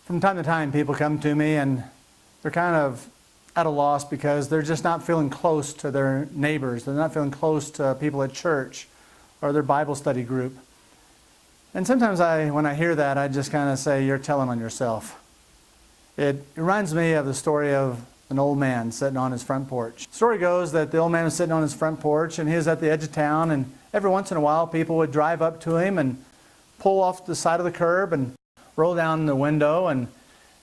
From time to time, people come to me and they're kind of at a loss because they're just not feeling close to their neighbors. They're not feeling close to people at church or their Bible study group. And sometimes when I hear that, I just kind of say, you're telling on yourself. It reminds me of the story of an old man sitting on his front porch. The story goes that the old man was sitting on his front porch and he was at the edge of town, and every once in a while people would drive up to him and pull off the side of the curb and roll down the window, and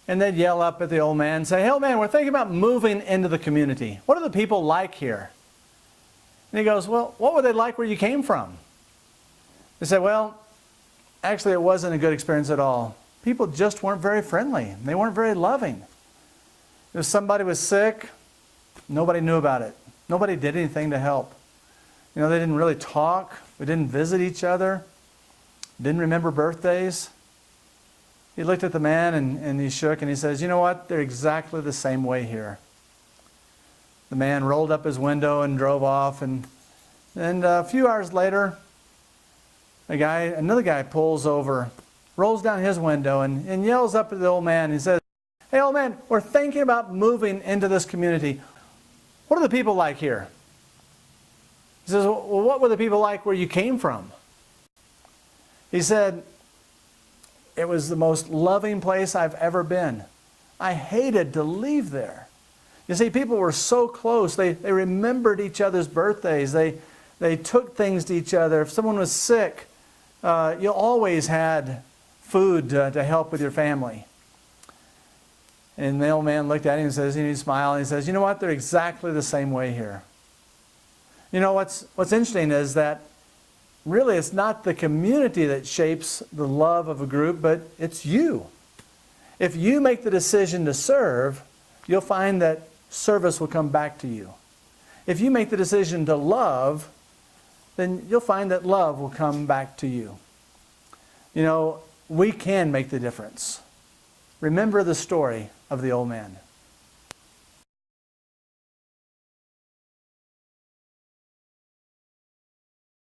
they'd yell up at the old man and say, "Hey, old man, we're thinking about moving into the community. What are the people like here?" And he goes, "Well, what were they like where you came from?" They said, "Well, actually it wasn't a good experience at all. People just weren't very friendly. They weren't very loving. If somebody was sick, nobody knew about it. Nobody did anything to help. They didn't really talk. We didn't visit each other. Didn't remember birthdays." He looked at the man and he shook and he says, "You know what? They're exactly the same way here." The man rolled up his window and drove off, and a few hours later, another guy pulls over, rolls down his window and yells up at the old man. He says, "Hey, old man, we're thinking about moving into this community. What are the people like here?" He says, "Well, what were the people like where you came from?" He said, "It was the most loving place I've ever been. I hated to leave there." You see, people were so close. They remembered each other's birthdays. They took things to each other. If someone was sick, you always had food to help with your family. And the old man looked at him and says, and he smiled, and he says, "You know what? They're exactly the same way here." What's interesting is that really it's not the community that shapes the love of a group, but it's you. If you make the decision to serve, you'll find that service will come back to you. If you make the decision to love, then you'll find that love will come back to you. We can make the difference. Remember the story of the old man.